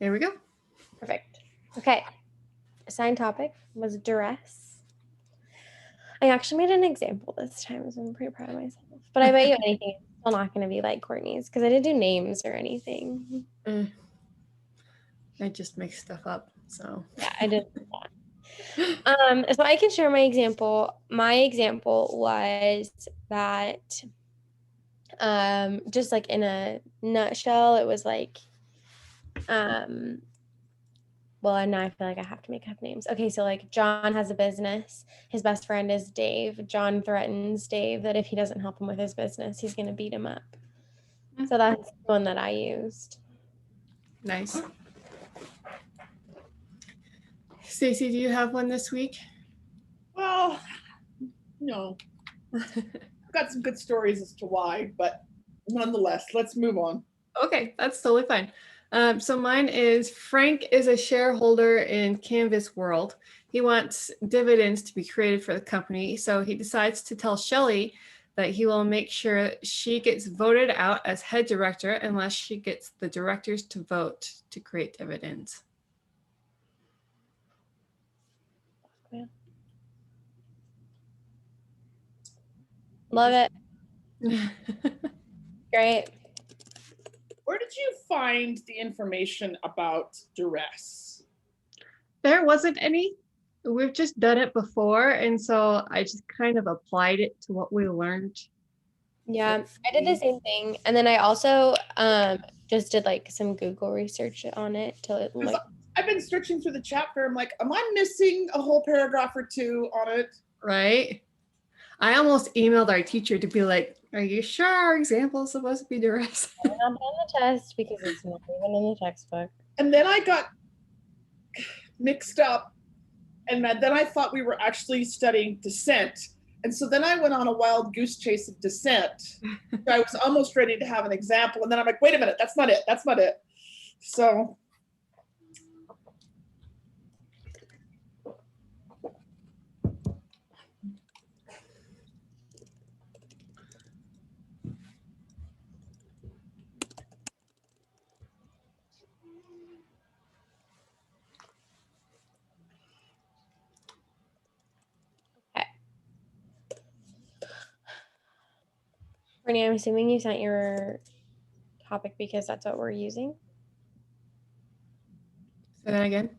There we go. Perfect. Okay. Assigned topic was duress. I actually made an example this time, so I'm pretty proud of myself. But I bet you anything, it's still not going to be like Courtney's because I didn't do names or anything. I just make stuff up. So Yeah, I did that. So I can share my example. My example was that, just like in a nutshell, it was like, well, and now I feel like I have to make up names. Okay, so like John has a business. His best friend is Dave. John threatens Dave that if he doesn't help him with his business, he's going to beat him up. So that's the one that I used. nice. Stacy, do you have one this week? Well, no. I've got some good stories as to why, but nonetheless, let's move on. Okay, that's totally fine. So mine is Frank is a shareholder in Canvas World. He wants dividends to be created for the company, so he decides to tell Shelly that he will make sure she gets voted out as head director unless she gets the directors to vote to create dividends. Yeah. Love it. Great. Where did you find the information about duress? There wasn't any. We've just done it before, and so I just kind of applied it to what we learned. Yeah, I did the same thing. And then I also just did like some Google research on it to like. I've been searching through the chapter. I'm like, am I missing a whole paragraph or two on it? Right? I almost emailed our teacher to be like, are you sure our example is supposed to be duress? Not on the test because it's not even in the textbook. And then I got mixed up, and then I thought we were actually studying dissent. And so then I went on a wild goose chase of dissent. I was almost ready to have an example. And then I'm like, wait a minute, that's not it. That's not it. So. Brittany, I'm assuming you sent your topic because that's what we're using. Say that again.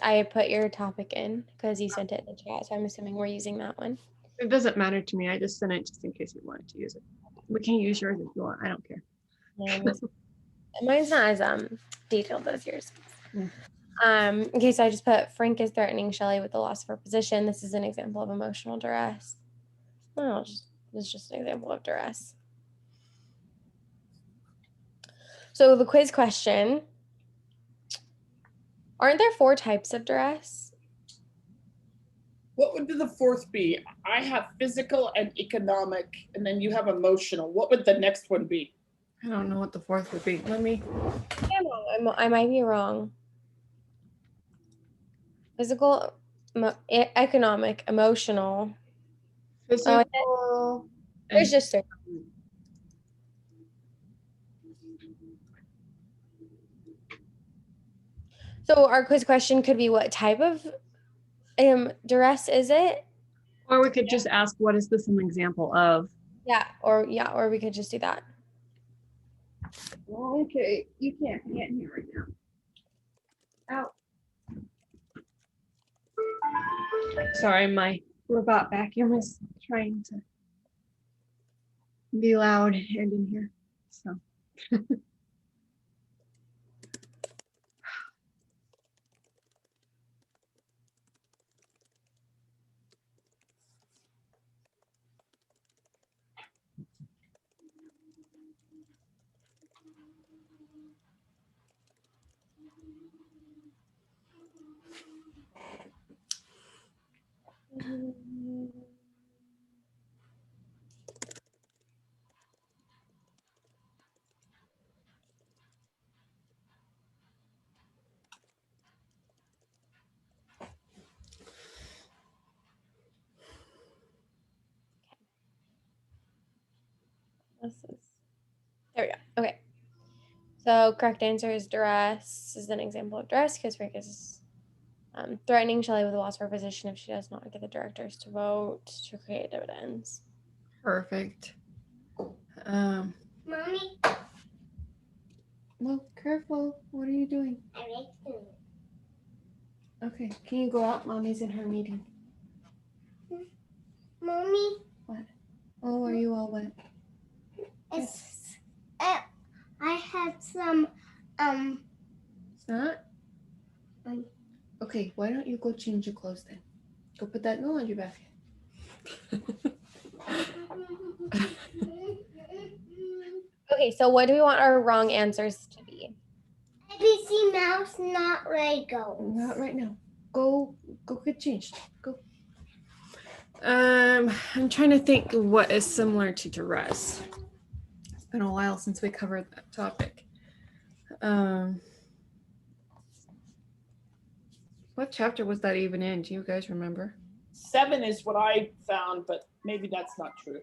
I put your topic in because you sent it in the chat, so I'm assuming we're using that one. It doesn't matter to me. I just sent it just in case you wanted to use it. We can use yours if you want. I don't care. Mine's not as detailed as yours. Okay, so I just put Frank is threatening Shelly with the loss of her position. This is an example of emotional duress. Well, it's just an example of duress. So the quiz question, aren't there 4 types of duress? What would the fourth be? I have physical and economic, and then you have emotional. What would the next one be? I don't know what the fourth would be. Let me. I might be wrong. Physical, economic, emotional. Physical. There's just 3. So our quiz question could be, what type of duress is it? Or we could just ask, what is this an example of? Yeah, or we could just do that. Okay, you can't get in here right now. Out. Sorry, my robot vacuum is trying to be loud and in here. So. There we go. Okay. So correct answer is duress. This is an example of duress because Frank is threatening Shelley with the loss of her position if she does not get the directors to vote to create dividends. Perfect. Mommy, Well, careful. What are you doing? I like to. Okay, can you go out? Mommy's in her meeting. Mommy, Oh, are you all wet? it's I had some It's not? Um. Okay, why don't you go change your clothes then? Go put that in the laundry basket. Okay, so what do we want our wrong answers to be? ABC Mouse, not Legos. Not right now. Go get changed. Go. I'm trying to think what is similar to duress. It's been a while since we covered that topic. What chapter was that even in? Do you guys remember? 7 is what I found, but maybe that's not true.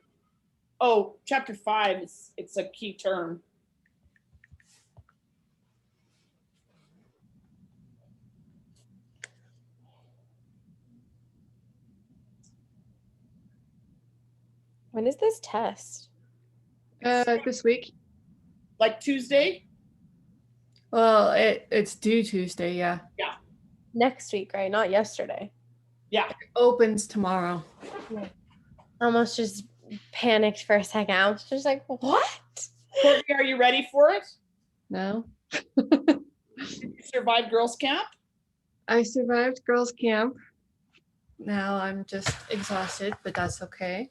Oh, chapter 5 it's a key term. When is this test? This week. Like Tuesday? Well, it's due Tuesday, yeah. Next week, right? Not yesterday. Yeah. Opens tomorrow. Almost just panicked for a second. I was just like, what? Courtney, are you ready for it? No? Did you survive girls camp? I survived girls' camp. Now I'm just exhausted, but that's okay.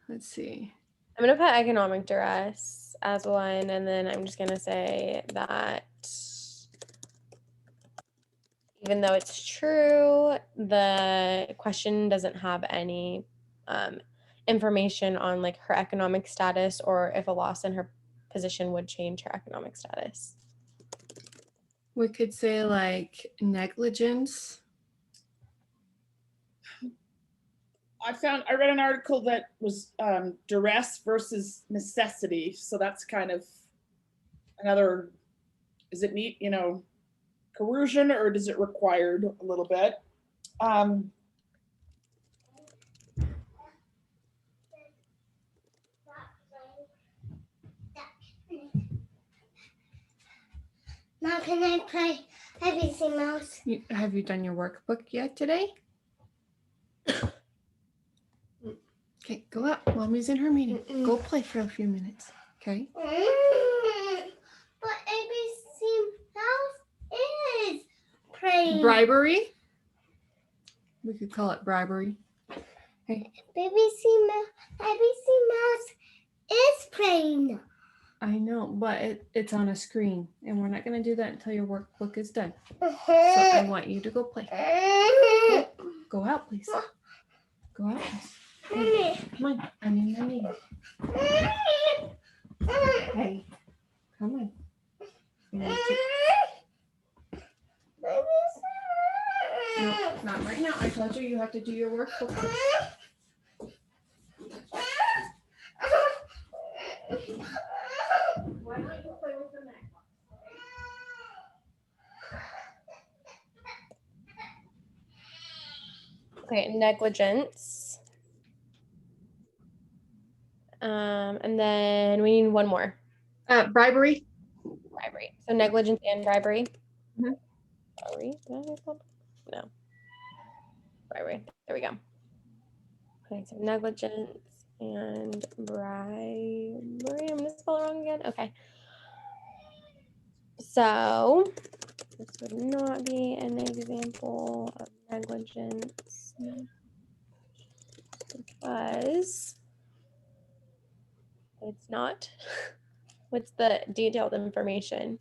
Let's see. I'm gonna put economic duress as one, and then I'm just gonna say that even though it's true, the question doesn't have any information on like her economic status or if a loss in her position would change her economic status. We could say like negligence. I read an article that was duress versus necessity. So that's kind of another, is it neat, coercion, or does it required a little bit? Now can I play ABC Mouse? Have you done your workbook yet today? Okay, go out. Mommy's in her meeting. Go play for a few minutes. Okay. But ABC Mouse is playing. Bribery. We could call it bribery. ABC Mouse is playing. I know, but it's on a screen, and we're not going to do that until your workbook is done. So I want you to go play. Go out, please. Go out, please. Hey, come on. I'm in my meeting. Hey, come on. No, not right now. I told you have to do your workbook first. Why don't you play with the Mac? Okay, negligence. And then we need one more. Bribery. Bribery. So negligence and bribery. Mhm. Bribery? No. Bribery. There we go. Okay, so negligence and bribery. I'm gonna spell it wrong again. Okay. So this would not be an example of negligence because it's not. What's the detailed information?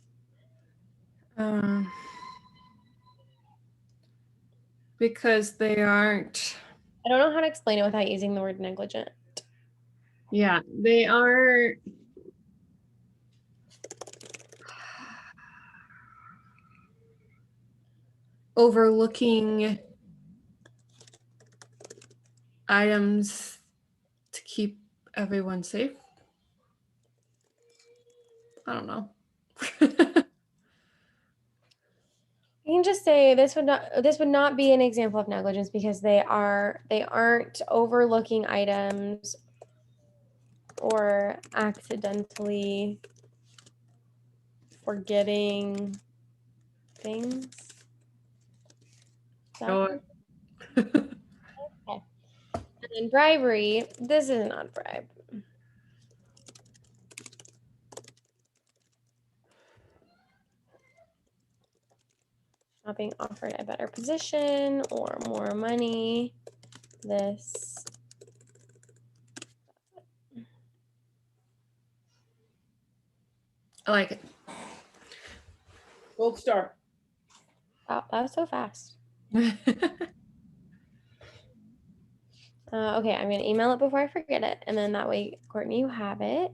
Because they aren't. I don't know how to explain it without using the word negligent. Yeah, they are. Overlooking items to keep everyone safe. I don't know. You can just say this would not be an example of negligence because they aren't overlooking items or accidentally forgetting things. Is that Sure. good? And then bribery, this is not bribe. Not being offered a better position or more money. This I like it. Gold star. wow, that was so fast. Okay, I'm gonna email it before I forget it, and then that way, Courtney, you have it.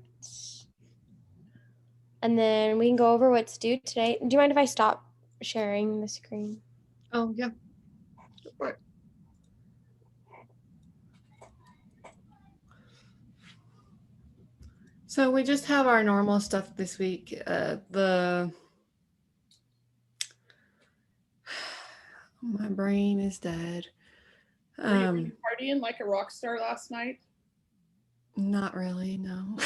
And then we can go over what's due today. Do you mind if I stop sharing the screen? Oh, yeah. Go for it. So we just have our normal stuff this week. My brain is dead. Were you partying like a rock star last night? Not really, no.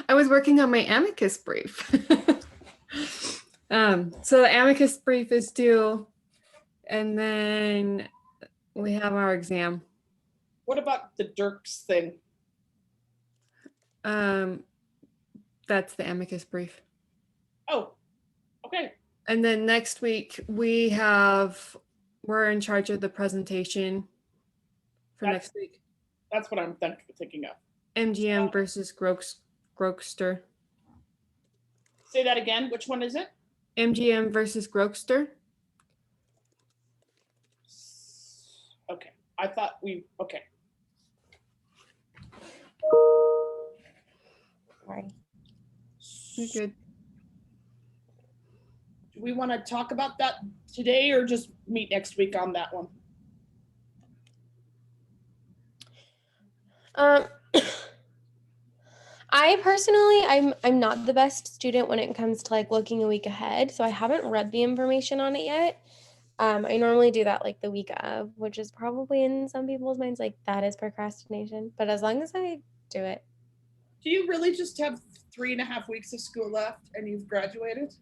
I was working on my amicus brief. So the amicus brief is due, and then we have our exam. What about the Dirks thing? That's the amicus brief. Oh, okay. And then next week we're in charge of the presentation for That's- next week. That's what I'm thinking of. MGM versus Grokster. Say that again. Which one is it? MGM versus Grokster. Okay. I thought okay. Sorry. You're good. Do we want to talk about that today or just meet next week on that one? I personally, I'm not the best student when it comes to like looking a week ahead, so I haven't read the information on it yet. I normally do that like the week of, which is probably in some people's minds like that is procrastination. But as long as I do it, Do you really just have 3.5 weeks of school left and you've graduated?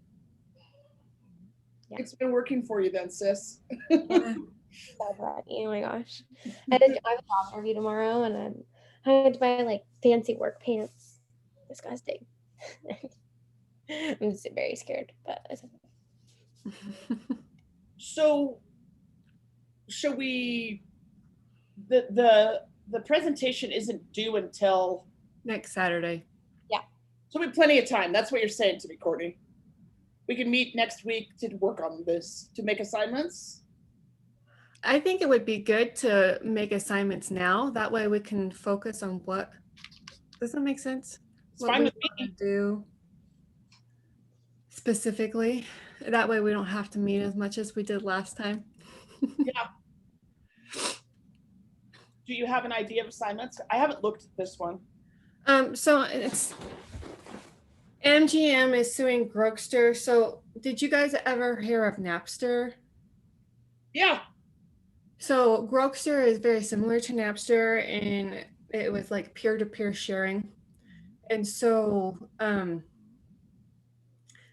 Yeah. It's been working for you then, sis. oh my gosh, I have a job interview tomorrow, and I had to buy like fancy work pants. Disgusting. I'm just very scared, but it's okay. So shall we the presentation isn't due until Next Saturday. so we have plenty of time. That's what you're saying to me, Courtney. We can meet next week to work on this, to make assignments. I think it would be good to make assignments now. That way we can focus on what. Does that make sense? It's What fine we with wanna me. do specifically. That way we don't have to meet as much as we did last time. Yeah. Do you have an idea of assignments? I haven't looked at this one. So it's MGM is suing Grokster. So did you guys ever hear of Napster? Yeah. So Grokster is very similar to Napster, and it was like peer-to-peer sharing. And so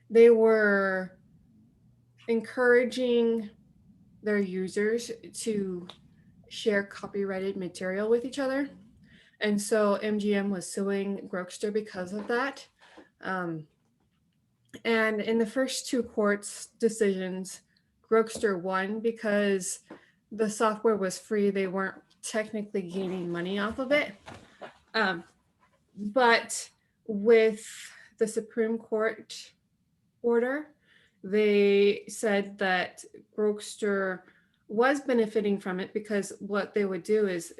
they were encouraging their users to share copyrighted material with each other. And so MGM was suing Grokster because of that. And in the first two courts decisions, Grokster won because the software was free. They weren't technically gaining money off of it. But with the Supreme Court order, they said that Grokster was benefiting from it because what they would do is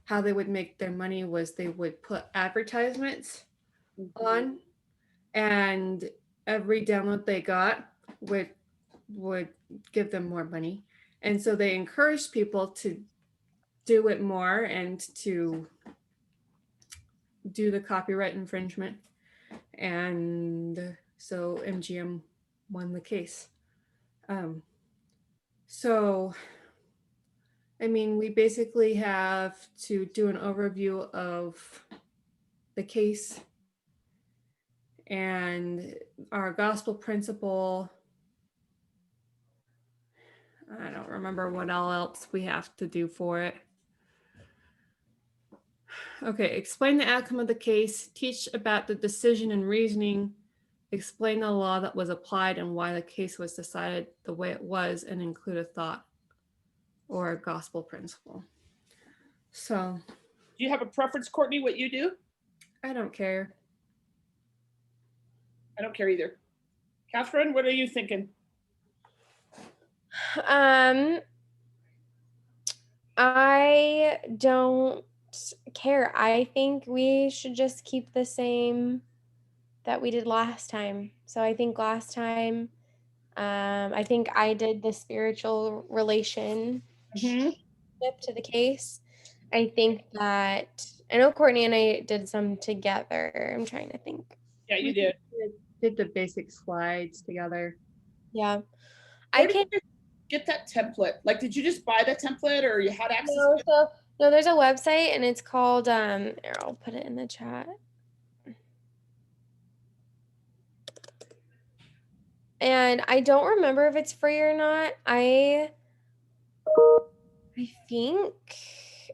how they would make their money was they would put advertisements on, and every download they got would give them more money. And so they encouraged people to do it more and to do the copyright infringement. And so MGM won the case. So, I mean, we basically have to do an overview of the case and our gospel principle. I don't remember what all else we have to do for it. Okay, explain the outcome of the case, teach about the decision and reasoning, explain the law that was applied and why the case was decided the way it was, and include a thought or a gospel principle. So, Do you have a preference, Courtney, what you do? I don't care. I don't care either. Catherine, what are you thinking? I don't care. I think we should just keep the same that we did last time. So I think last time, I think I did the spiritual relationship to the case. I think that I know Courtney and I did some together. I'm trying to think. Yeah, you did. Did the basic slides together. Yeah. Where did you get that template? Like, did you just buy the template or you had access to it? No, there's a website and it's called here, I'll put it in the chat. And I don't remember if it's free or not. I think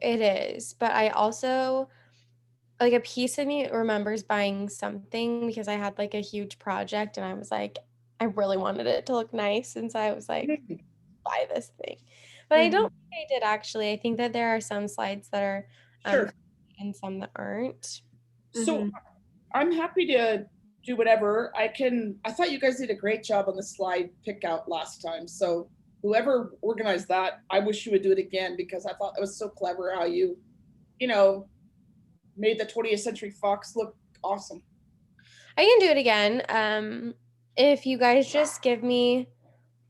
it is, but I also, like, a piece of me remembers buying something because I had like a huge project and I was like, I really wanted it to look nice. And so I was like, buy this thing. But I don't think I did actually. I think that there are some slides that are Sure. and some that aren't. So I'm happy to do whatever. I thought you guys did a great job on the slide pick out last time. So whoever organized that, I wish you would do it again because I thought it was so clever how you made the 20th Century Fox look awesome. I can do it again. If you guys just give me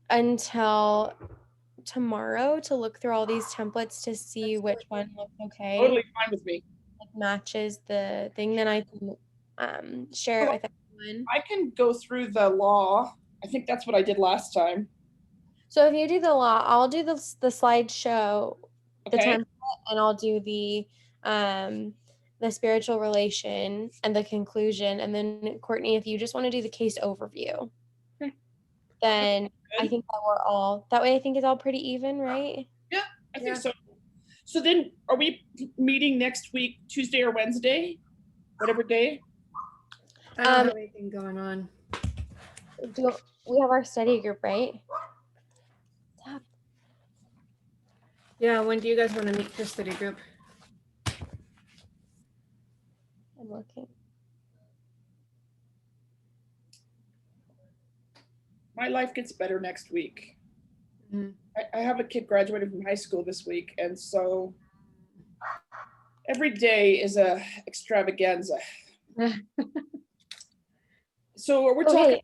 until tomorrow to look through all these templates to see which one looks okay, Totally fine with me. like matches the thing, then I can share it with everyone. I can go through the law. I think that's what I did last time. So if you do the law, I'll do the slideshow, the Okay. template, and I'll do the spiritual relation and the conclusion. And then Courtney, if you just want to do the case overview, then I think that we're all that way. I think it's all pretty even, right? Yeah, I think so. So then, are we meeting next week, Tuesday or Wednesday, whatever day? I don't have anything going on. We have our study group, right? Yeah, when do you guys want to meet for study group? I'm looking. My life gets better next week. Mhm. I have a kid graduating from high school this week, and so every day is a extravaganza. So we're talking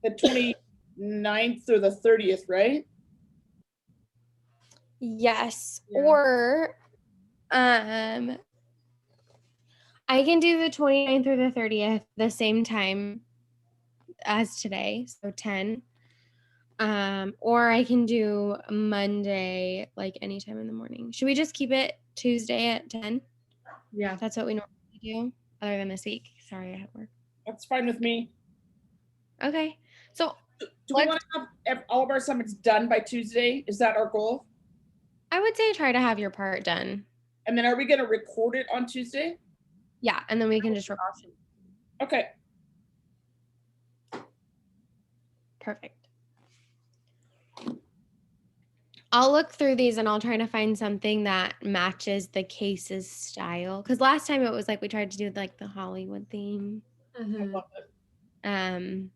the 29th or the 30th, right? Yes. Yeah. Or I can do the 29th or the 30th the same time as today, so 10. Or I can do Monday, like anytime in the morning. Should we just keep it Tuesday at 10? Yeah. That's what we normally do, other than this week. Sorry, I had work. That's fine with me. Okay. So Do we want to have all of our assignments done by Tuesday? Is that our goal? I would say try to have your part done. And then are we going to record it on Tuesday? Yeah, and then we can just record it. Okay. Perfect. I'll look through these and I'll try to find something that matches the case's style. Because last time it was like we tried to do like the Hollywood theme. I love it.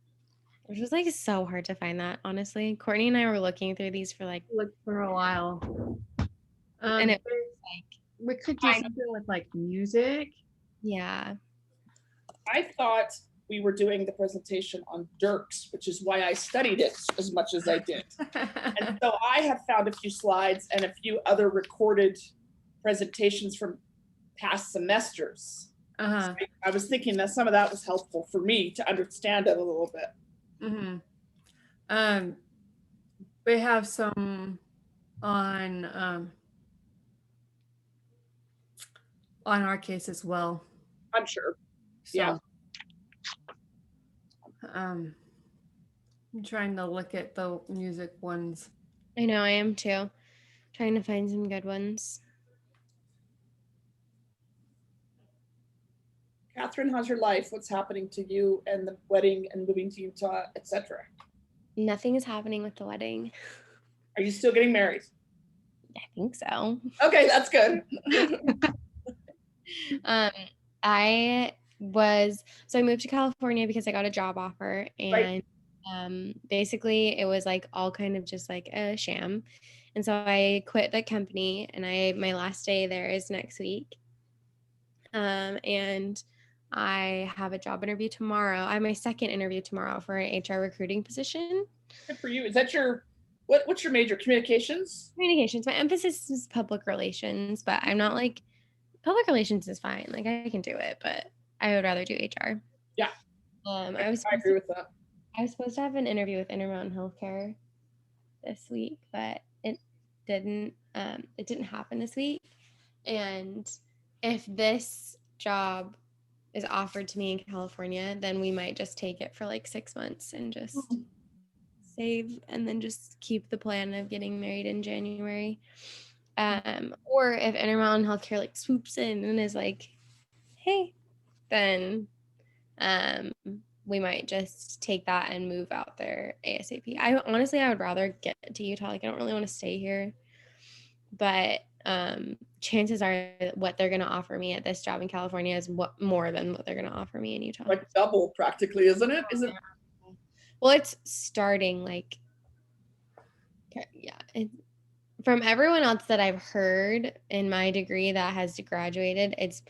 Which was like so hard to find that, honestly. Courtney and I were looking through these for like For a while. and it was We could do something with like music. yeah. I thought we were doing the presentation on Dirks, which is why I studied it as much as I did. And so I have found a few slides and a few other recorded presentations from past semesters. Uh-huh. I was thinking that some of that was helpful for me to understand it a little bit. Mm-hmm. We have some on our case as well. I'm sure. So, Yeah. I'm trying to look at the music ones. I know I am too. Trying to find some good ones. Catherine, how's your life? What's happening to you and the wedding and moving to Utah, etc.? Nothing is happening with the wedding. Are you still getting married? I think so. Okay, that's good. I moved to California because I got a job offer, and basically it was like all kind of just like a sham. And so I quit the company, and my last day there is next week. And I have a job interview tomorrow. I have my second interview tomorrow for an HR recruiting position. Good for you. Is that what's your major? Communications? Communications. My emphasis is public relations, but I'm not like, public relations is fine. Like I can do it, but I would rather do HR. Yeah. I I agree with that. was supposed to have an interview with Intermountain Healthcare this week, but it didn't happen this week. And if this job is offered to me in California, then we might just take it for like 6 months and just save, and then just keep the plan of getting married in January. Or if Intermountain Healthcare like swoops in and is like, hey, then we might just take that and move out there ASAP. I would rather get to Utah. Like I don't really want to stay here, but chances are that what they're going to offer me at this job in California is more than what they're going to offer me in Utah. Like double practically, isn't it? Well, it's starting like, yeah. From everyone else that I've heard in my degree that has graduated, it's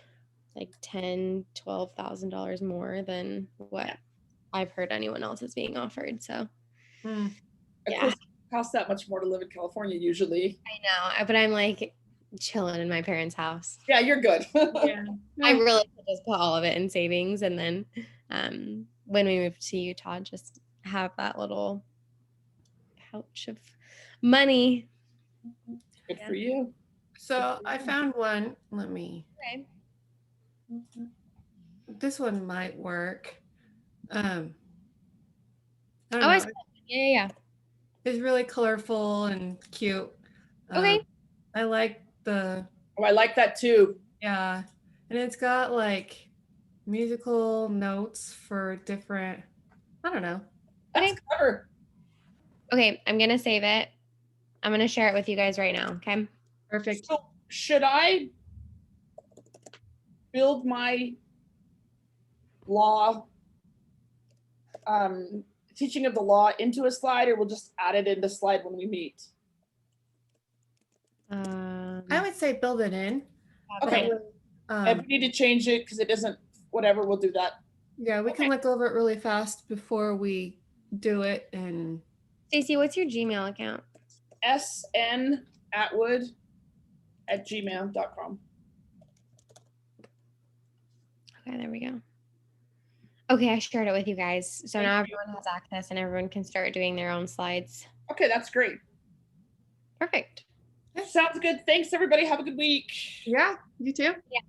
like $10,000-$12,000 more than what I've heard anyone else is being offered. So, Of course, it costs that much more to live in California usually. I know, but I'm like chilling in my parents' house. Yeah, you're good. Yeah. I really could just put all of it in savings, and then when we move to Utah, just have that little pouch of money. Good for you. So I found one. Let me. Okay. This one might work. I don't Oh, know. Yeah. It's really colorful and cute. Okay. I like the, Oh, I like that too. yeah. And it's got like musical notes for different, I don't know. That's clever. Okay, I'm gonna save it. I'm gonna share it with you guys right now. Okay. Perfect. So should I build my law teaching of the law into a slide, or we'll just add it in the slide when we meet? I would say build it in. Okay. If Um, we need to change it because it doesn't, whatever, we'll do that. yeah, we can look over it really fast before we do it. And Stacey, what's your Gmail account? snatwood@gmail.com. Okay, there we go. Okay, I shared it with you guys. So now everyone has access and everyone can start doing their own slides. Okay, that's great. Perfect. Sounds good. Thanks, everybody. Have a good week. yeah, you too. Yeah.